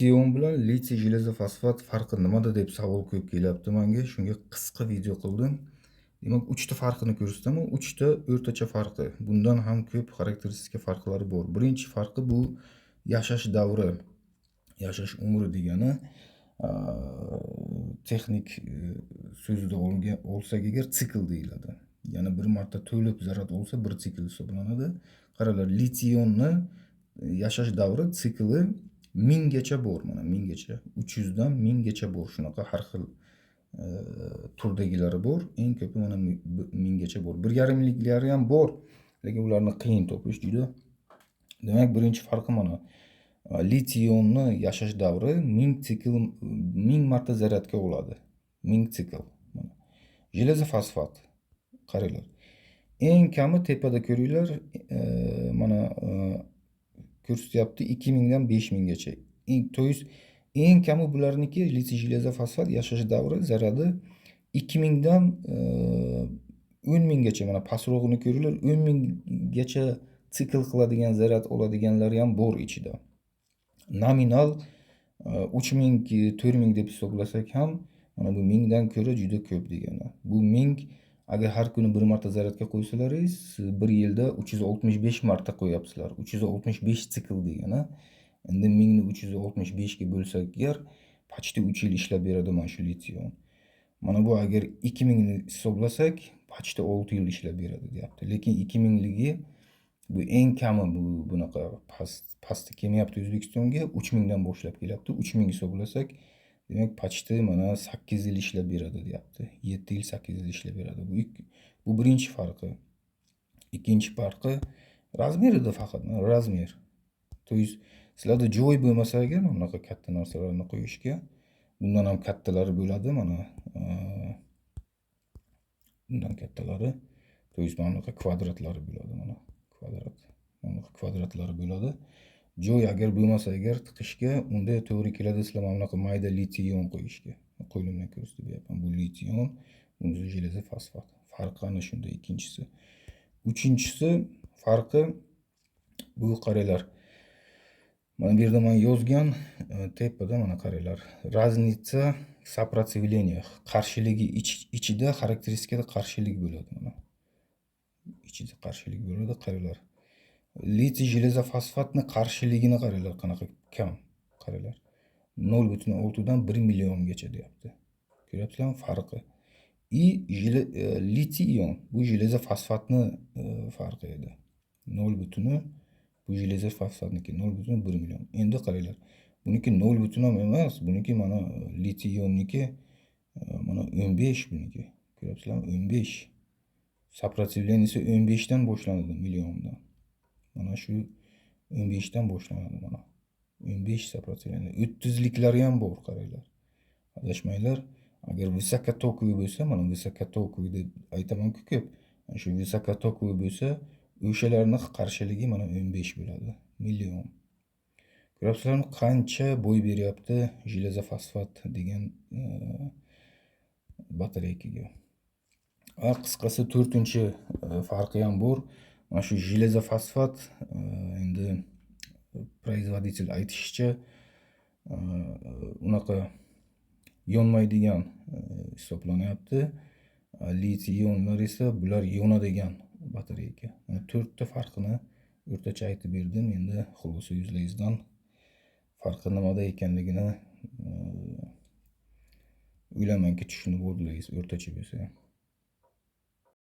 Lition bilan litiy jelezofosfat farqi nimada deb savol ko'p kelyapti menga. Shunga qisqa video qildim. Demak, 3 ta farqini ko'rsataman. 3 ta o'rtacha farqi. Bundan ham ko'p xarakteristika farqlari bor. Birinchi farqi bu yashash davri. Yashash umri degani texnik so'zida olsak agar sikl deyiladi. Ya'ni bir marta to'lib zarar olsa bir sikl hisoblanadi. Qaranglar, litiyonni yashash davri sikli 1000 gacha bor, mana 1000 gacha. 300 dan 1000 gacha bor. Shunaqa har xil turdagilari bor. Eng ko'pi mana 1000 gacha bor. 1,5liklari ham bor, lekin ularni qiyin topish juda. Demak, birinchi farqi mana. Litiyonni yashash davri 1000 sikl, 1000 marta zaryadga oladi. 1000 sikl. Mana. Jelezofosfat. Qaranglar. Eng kami tepada ko'ringlar, mana ko'rsatyapti 2000 dan 5000 gacha. To есть eng kami bularniki litiy jelezofosfat yashash davri zaryadi 2000 dan 10000 gacha. Mana pastrog'ini ko'ringlar, 10000 gacha sikl qiladigan zaryad oladiganlar ham bor ichida. Nominal 3000, 4000 deb hisoblasak ham mana bu 1000 dan ko'ra juda ko'p degani. Bu 1000 agar har kuni bir marta zaryadga qo'ysalaringiz, bir yilda 365 marta qo'yapsizlar. 365 sikl degani. Endi 1000 ni 365 ga bo'lsak agar, почти 3 yil ishlab beradi mana shu lition. Mana bu agar 2000 ni hisoblasak, почти 6 yil ishlab beradi deyapti. Lekin 2000 ligi bu eng kami, bu bunaqa pasti kelmayapti O'zbekistonga, 3000 dan boshlab kelyapti. 3000 hisoblasak, demak почти mana 8 yil ishlab beradi deyapti. 7 yil, 8 yil ishlab beradi. Bu birinchi farqi. Ikkinchi farqi razmerida faqat, razmer. To есть sizlarda joy bo'lmasa agar mana bunaqa katta narsalarni qo'yishga, bundan ham kattalari bo'ladi mana. Bundan kattalari. To есть mana bunaqa kvadratlari bo'ladi mana. Kvadrat. Mana kvadratlari bo'ladi. Joy agar bo'lmasa agar tiqishga, unda to'g'ri keladi sizlar mana bunaqa mayda lition qo'yishga. Qo'limdan ko'rsatib beryapman. Bu lition, bu jelezofosfat. Farqi ana shunda ikkinchisi. Uchinchisi farqi bu qaranglar. Mana bu yerda men yozgan tepada mana qaranglar. Raznica сопротивления, qarshiligi ichida xarakteristikada qarshilik bo'ladi mana. Ichida qarshilik bo'ladi, qaranglar. Litiy jelezofosfatni qarshiligini qaranglar qanaqa kam. Qaranglar. 0,6 dan 1 milliongacha deyapti. Ko'ryapsizlarmi farqi? Lition bu jelezofosfatni farqi edi. 0,, bu jelezofosfatniki 0,1 million. Endi qaranglar. Buniki 0,1 ham emas, buniki mana litionniki mana 15 buniki. Ko'ryapsizlarmi? 15. Сопротивлениесі 15 dan boshlanadi milliondan. Mana shu 15 dan boshlanadi mana. 15 сопротивление. 30liklari ham bor, qaranglar. Adashmanglar. Agar высокотоковый bo'lsa, mana высокотоковый deb aytaman-ku ko'p. Shu высокотоковый bo'lsa, o'shalarning qarshiligi mana 15 bo'ladi. Million. Ko'ryapsizlarmi, qancha bo'y beryapti jelezofosfat degan batareykaga. Qisqasi 4-chi farqi ham bor. Mana shu jelezofosfat endi производитель aytishicha unaqa yonmaydigan hisoblanyapti. Litiyonlar esa bular yonadigan batareyka. 4 ta farqini o'rtacha aytib berdim. Endi xulosa yuzlangizdan farqi nimada ekanligini o'ylaymanki tushunib oldingiz o'rtacha bo'lsa ham.